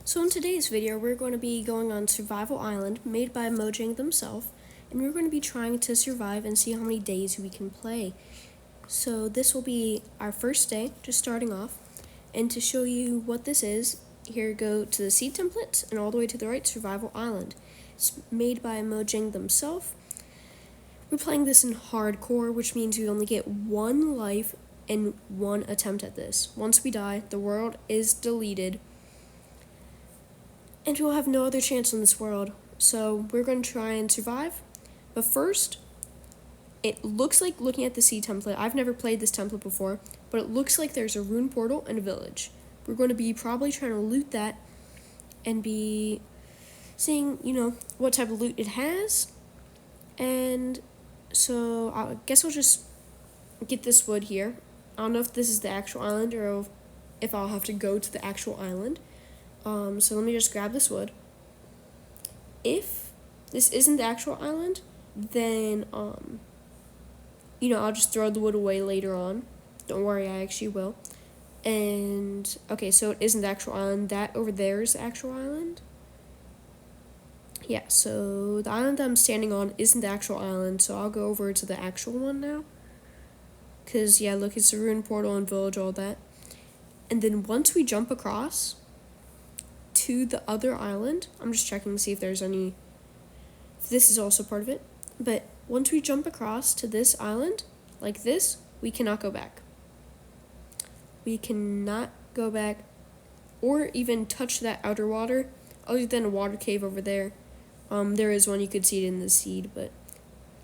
So in today's video, we're going to be going on Survival Island, made by Mojang themselves, and we're going to be trying to survive and see how many days we can play. So this will be our first day, just starting off, and to show you what this is, here go to the seed templates, and all the way to the right, Survival Island. It's made by Mojang themselves. We're playing this in hardcore, which means we only get one life and one attempt at this. Once we die, the world is deleted, and you'll have no other chance in this world. So we're going to try and survive. But first, it looks like, looking at the seed template, I've never played this template before, but it looks like there's a rune portal and a village. We're going to be probably trying to loot that and be seeing, what type of loot it has. And so I guess I'll just get this wood here. I don't know if this is the actual island or if I'll have to go to the actual island. So let me just grab this wood. If this isn't the actual island, then, I'll just throw the wood away later on. Don't worry, I actually will. And, okay, so it isn't the actual island. That over there is the actual island. Yeah, so the island that I'm standing on isn't the actual island, so I'll go over to the actual one now. Because, yeah, look, it's a ruined portal and village, all that. And then once we jump across to the other island, I'm just checking to see if there's any, if this is also part of it, but once we jump across to this island, like this, we cannot go back. We cannot go back or even touch that outer water, other than a water cave over there. There is one, you could see it in the seed, but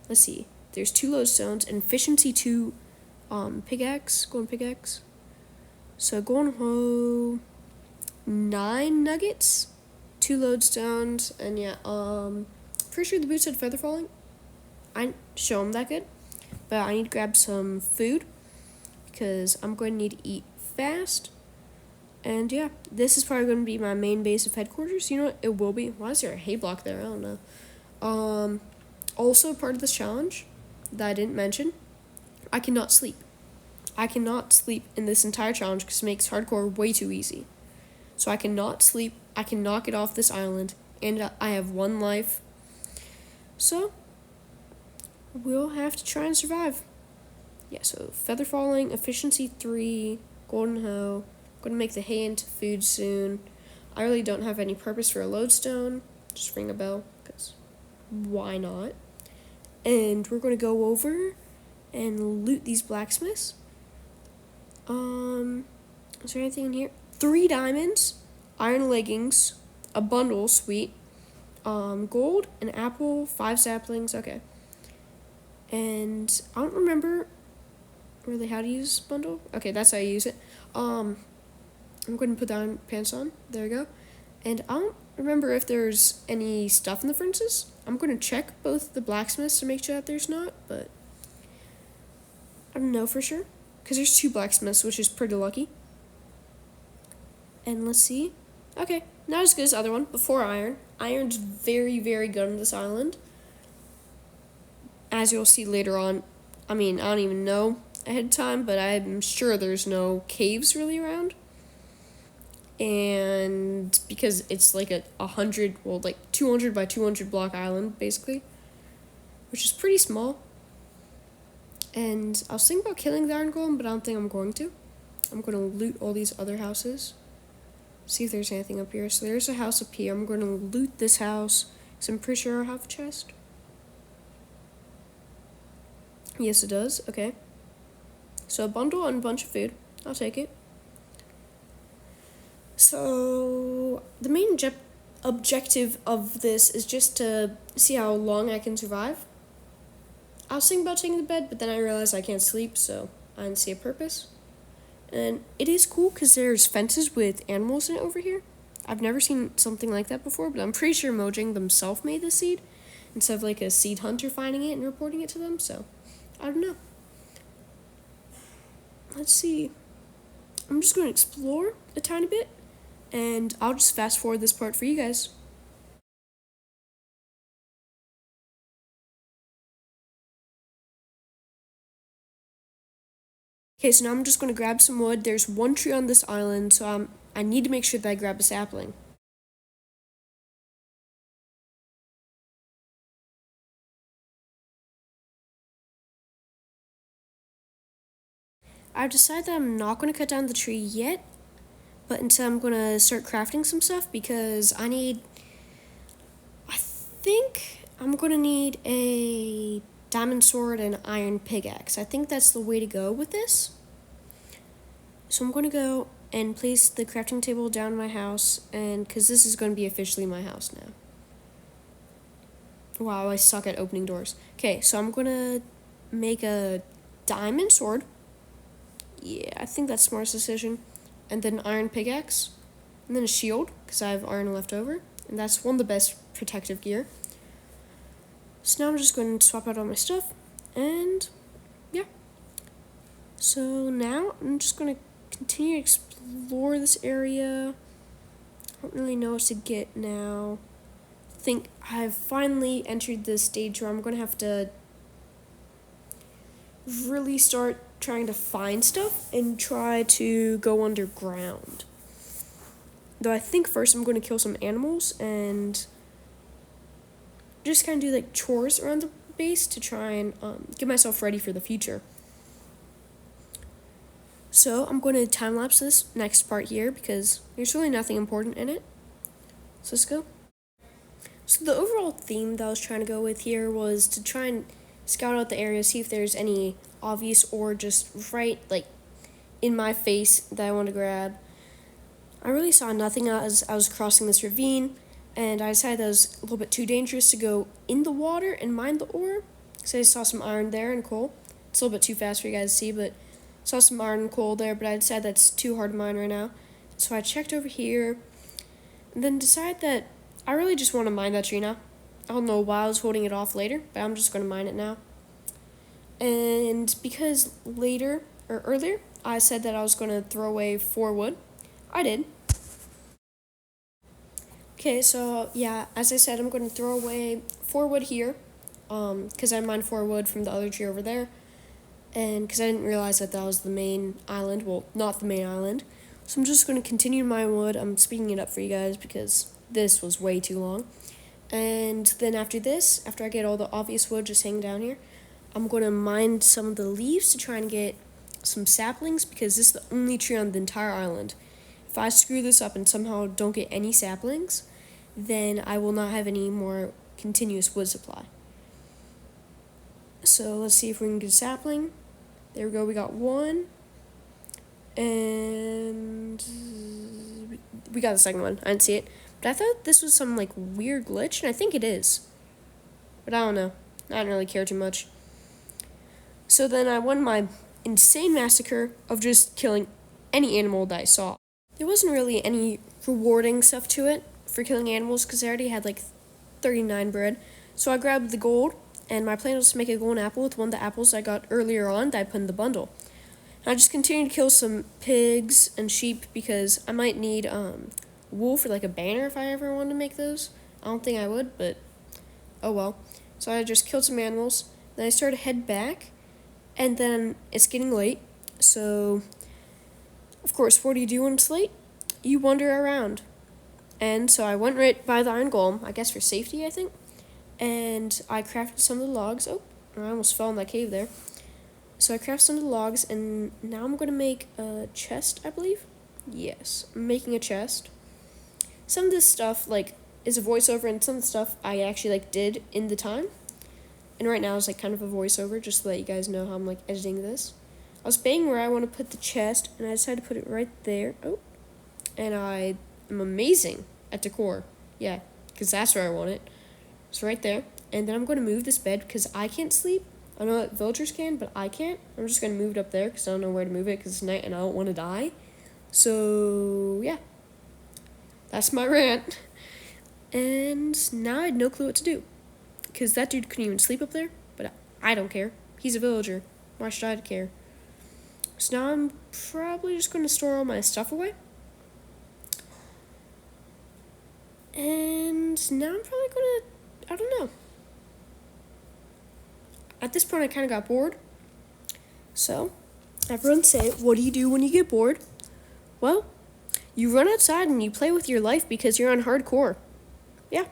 let's see. There's 2 lodestones and efficiency 2 pickaxe, golden pickaxe. So golden hoe, 9 nuggets, 2 lodestones, and yeah, pretty sure the boots had feather falling. I didn't show them that good, but I need to grab some food because I'm going to need to eat fast. And yeah, this is probably going to be my main base of headquarters. You know what? It will be. Why is there a hay block there? I don't know. Also part of this challenge that I didn't mention, I cannot sleep. I cannot sleep in this entire challenge because it makes hardcore way too easy. So I cannot sleep, I cannot get off this island, and I have 1 life. So we'll have to try and survive. Yeah, so feather falling, efficiency 3, golden hoe. Going to make the hay into food soon. I really don't have any purpose for a lodestone. Just ring a bell, because why not? And we're going to go over and loot these blacksmiths. Is there anything in here? 3 diamonds, iron leggings, a bundle, sweet, gold, an apple, 5 saplings, okay. And I don't remember really how to use this bundle. Okay, that's how you use it. I'm going to put down pants on. There we go. And I don't remember if there's any stuff in the furnaces. I'm going to check both the blacksmiths to make sure that there's not, but I don't know for sure. Because there's 2 blacksmiths, which is pretty lucky. And let's see. Okay, not as good as the other one, but 4 iron. Iron's very, very good on this island. As you'll see later on, I don't even know ahead of time, but I'm sure there's no caves really around. And because it's like 200 by 200 block island, basically, which is pretty small. And I was thinking about killing the iron golem, but I don't think I'm going to. I'm going to loot all these other houses. See if there's anything up here. So there's a house up here. I'm going to loot this house, because I'm pretty sure I have a chest. Yes, it does. Okay. So a bundle and a bunch of food. I'll take it. So the main objective of this is just to see how long I can survive. I was thinking about taking the bed, but then I realized I can't sleep, so I didn't see a purpose. And it is cool because there's fences with animals in it over here. I've never seen something like that before, but I'm pretty sure Mojang themselves made this seed instead of like a seed hunter finding it and reporting it to them, so I don't know. Let's see. I'm just going to explore a tiny bit, and I'll just fast forward this part for you guys. Okay, so now I'm just going to grab some wood. There's 1 tree on this island, so I need to make sure that I grab a sapling. I've decided that I'm not going to cut down the tree yet, but instead I'm going to start crafting some stuff because I think I'm going to need a diamond sword and iron pickaxe. I think that's the way to go with this. So I'm going to go and place the crafting table down in my house, and because this is going to be officially my house now. Wow, I suck at opening doors. Okay, so I'm going to make a diamond sword. Yeah, I think that's the smartest decision. And then an iron pickaxe. And then a shield, because I have iron left over. And that's one of the best protective gear. So now I'm just going to swap out all my stuff. And yeah. So now I'm just going to continue to explore this area. I don't really know what to get now. I think I've finally entered the stage where I'm going to have to really start trying to find stuff and try to go underground. Though I think first I'm going to kill some animals and just kind of do like chores around the base to try and get myself ready for the future. So I'm going to time lapse this next part here because there's really nothing important in it. So let's go. So the overall theme that I was trying to go with here was to try and scout out the area, see if there's any obvious ore just right like in my face that I want to grab. I really saw nothing as I was crossing this ravine, and I decided that it was a little bit too dangerous to go in the water and mine the ore. So I saw some iron there and coal. It's a little bit too fast for you guys to see, but saw some iron and coal there, but I decided that's too hard to mine right now. So I checked over here, and then decided that I really just want to mine that tree now. I don't know why I was holding it off later, but I'm just going to mine it now. And because earlier, I said that I was going to throw away 4 wood, I did. Okay, so yeah, as I said, I'm going to throw away 4 wood here, because I mined 4 wood from the other tree over there, and because I didn't realize that was the main island. Well, not the main island. So I'm just going to continue my wood. I'm speeding it up for you guys because this was way too long. And then after this, after I get all the obvious wood just hanging down here, I'm going to mine some of the leaves to try and get some saplings because this is the only tree on the entire island. If I screw this up and somehow don't get any saplings, then I will not have any more continuous wood supply. So let's see if we can get a sapling. There we go, we got 1. And we got the second one. I didn't see it. But I thought this was some like weird glitch, and I think it is. But I don't know. I didn't really care too much. So then I won my insane massacre of just killing any animal that I saw. There wasn't really any rewarding stuff to it for killing animals because I already had like 39 bread. So I grabbed the gold, and my plan was to make a golden apple with one of the apples I got earlier on that I put in the bundle. And I just continued to kill some pigs and sheep because I might need wool for like a banner if I ever wanted to make those. I don't think I would, but oh well. So I just killed some animals. Then I started to head back, and then it's getting late. So, of course, what do you do when it's late? You wander around. And so I went right by the iron golem, I guess for safety, I think. And I crafted some of the logs. Oh, I almost fell in that cave there. So I crafted some of the logs, and now I'm going to make a chest, I believe. Yes, I'm making a chest. Some of this stuff, like, is a voiceover, and some of the stuff I actually, like, did in the time. And right now it's, like, kind of a voiceover, just to let you guys know how I'm, like, editing this. I was debating where I want to put the chest, and I decided to put it right there. Oh, and I am amazing at decor. Yeah, because that's where I want it. It's right there. And then I'm going to move this bed because I can't sleep. I know that villagers can, but I can't. I'm just going to move it up there because I don't know where to move it because it's night and I don't want to die. So, yeah. That's my rant. And now I had no clue what to do. Because that dude couldn't even sleep up there. But I don't care. He's a villager. Why should I care? So now I'm probably just going to store all my stuff away. And now I'm probably going to, I don't know. At this point, I kind of got bored. So, everyone say, what do you do when you get bored? Well, you run outside and you play with your life because you're on hardcore. Yeah.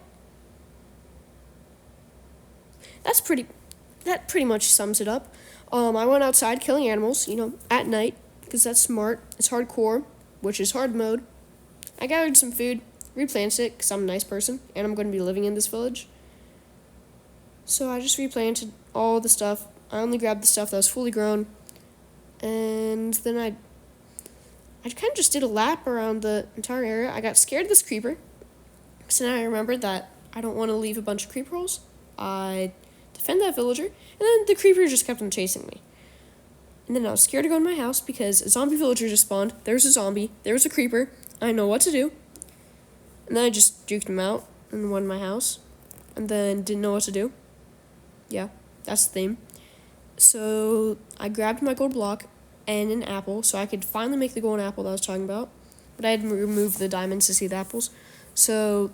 That pretty much sums it up. I went outside killing animals, at night, because that's smart. It's hardcore, which is hard mode. I gathered some food, replanted it, because I'm a nice person, and I'm going to be living in this village. So I just replanted all the stuff. I only grabbed the stuff that was fully grown, and then I kind of just did a lap around the entire area. I got scared of this creeper, so then I remembered that I don't want to leave a bunch of creeper holes. I defend that villager, and then the creeper just kept on chasing me. And then I was scared to go in my house because a zombie villager just spawned. There's a zombie. There's a creeper. I didn't know what to do. And then I just juked him out and went in my house. And then didn't know what to do. Yeah, that's the theme. So I grabbed my gold block and an apple so I could finally make the golden apple that I was talking about. But I had to remove the diamonds to see the apples. So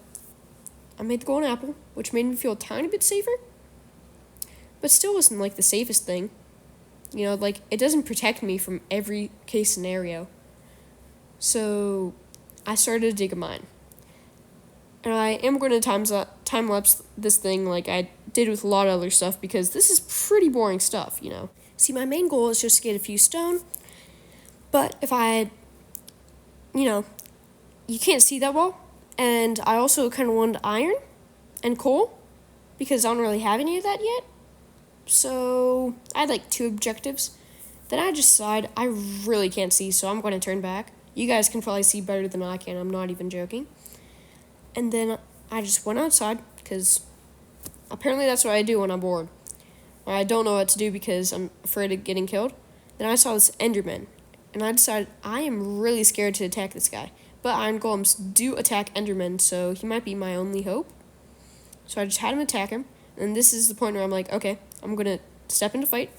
I made the golden apple, which made me feel a tiny bit safer. But still wasn't like the safest thing. It doesn't protect me from every case scenario. So I started to dig a mine. And I am going to time-lapse this thing like I did with a lot of other stuff because this is pretty boring stuff, See, my main goal is just to get a few stone. But if you can't see that well. And I also kind of wanted iron and coal because I don't really have any of that yet. So I had 2 objectives. Then I just decided I really can't see, so I'm going to turn back. You guys can probably see better than I can. I'm not even joking. And then I just went outside because apparently that's what I do when I'm bored. Or I don't know what to do because I'm afraid of getting killed. Then I saw this Enderman, and I decided I am really scared to attack this guy. But iron golems do attack Endermen, so he might be my only hope. So I just had him attack him. And this is the point where I'm like, okay, I'm going to step into fight.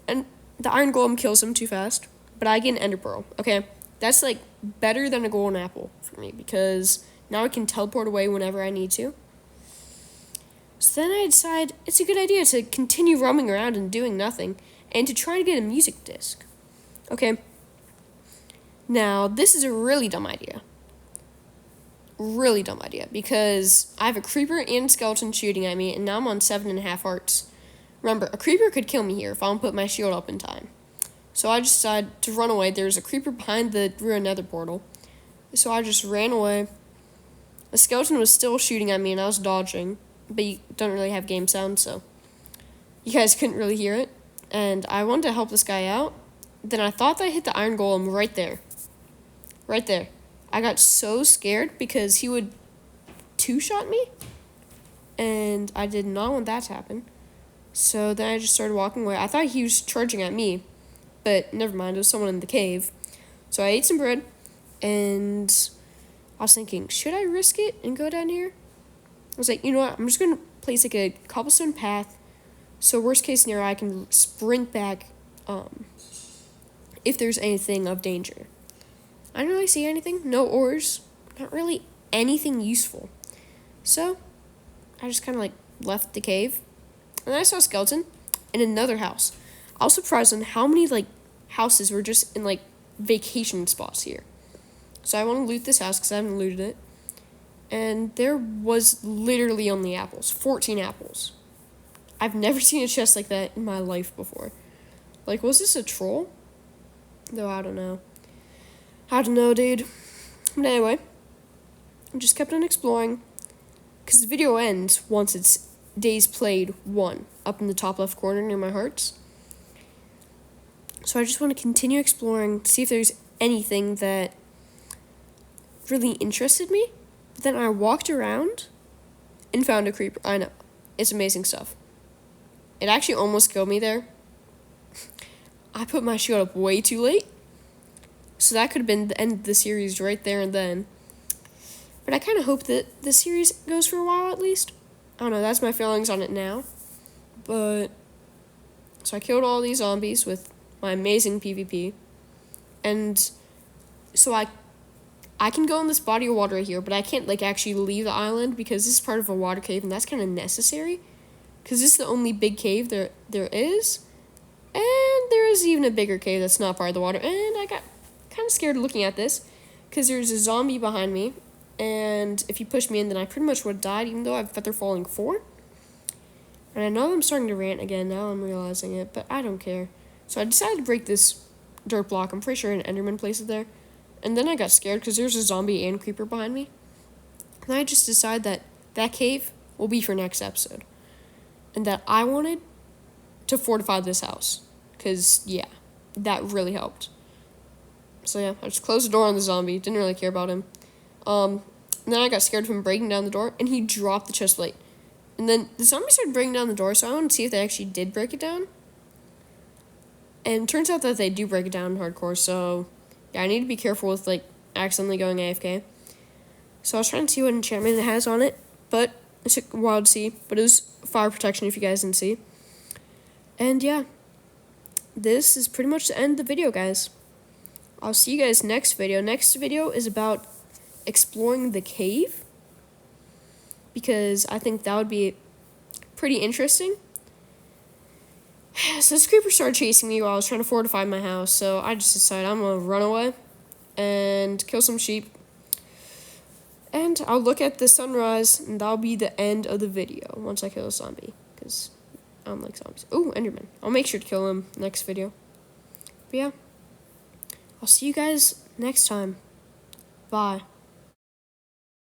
And the iron golem kills him too fast. But I get an ender pearl. Okay, that's better than a golden apple for me. Because now I can teleport away whenever I need to. So then I decide it's a good idea to continue roaming around and doing nothing. And to try to get a music disc. Okay. Now, this is a really dumb idea. Really dumb idea, because I have a creeper and skeleton shooting at me, and now I'm on 7.5 hearts. Remember, a creeper could kill me here if I don't put my shield up in time. So I just decided to run away. There's a creeper behind the ruined nether portal. So I just ran away. The skeleton was still shooting at me, and I was dodging, but you don't really have game sound, so you guys couldn't really hear it. And I wanted to help this guy out. Then I thought that I hit the iron golem right there. Right there. I got so scared because he would 2-shot me, and I did not want that to happen. So then I just started walking away. I thought he was charging at me, but never mind, it was someone in the cave. So I ate some bread, and I was thinking, should I risk it and go down here? I was like, you know what, I'm just going to place a cobblestone path, so worst case scenario, I can sprint back if there's anything of danger. I didn't really see anything. No ores. Not really anything useful. So, I just kind of left the cave. And then I saw a skeleton in another house. I was surprised on how many houses were just in vacation spots here. So I want to loot this house because I haven't looted it. And there was literally only apples. 14 apples. I've never seen a chest like that in my life before. Was this a troll? No, I don't know. I don't know, dude. But anyway, I just kept on exploring. Because the video ends once it's days played 1 up in the top left corner near my hearts. So I just want to continue exploring to see if there's anything that really interested me. But then I walked around and found a creeper. I know. It's amazing stuff. It actually almost killed me there. I put my shield up way too late. So that could have been the end of the series right there and then. But I kind of hope that the series goes for a while at least. I don't know, that's my feelings on it now. But, so I killed all these zombies with my amazing PvP. And so I can go in this body of water right here, but I can't actually leave the island because this is part of a water cave and that's kind of necessary. Because this is the only big cave there is. And there is even a bigger cave that's not part of the water. And I got kind of scared looking at this because there's a zombie behind me. And if you push me in, then I pretty much would have died, even though I have Feather Falling 4. And I know I'm starting to rant again, now I'm realizing it, but I don't care. So I decided to break this dirt block. I'm pretty sure an Enderman placed it there. And then I got scared because there's a zombie and creeper behind me. And I just decided that that cave will be for next episode. And that I wanted to fortify this house. Because, yeah, that really helped. So, yeah, I just closed the door on the zombie. Didn't really care about him. And then I got scared of him breaking down the door, and he dropped the chest plate. And then the zombie started breaking down the door, so I wanted to see if they actually did break it down. And it turns out that they do break it down hardcore, so yeah, I need to be careful with, like, accidentally going AFK. So I was trying to see what enchantment it has on it, but it took a while to see. But it was fire protection if you guys didn't see. And yeah, this is pretty much the end of the video, guys. I'll see you guys next video. Next video is about exploring the cave, because I think that would be pretty interesting. So this creeper started chasing me while I was trying to fortify my house, so I just decided I'm going to run away and kill some sheep. And I'll look at the sunrise, and that'll be the end of the video once I kill a zombie, because I don't like zombies. Ooh, Enderman. I'll make sure to kill him next video. But yeah, I'll see you guys next time. Bye.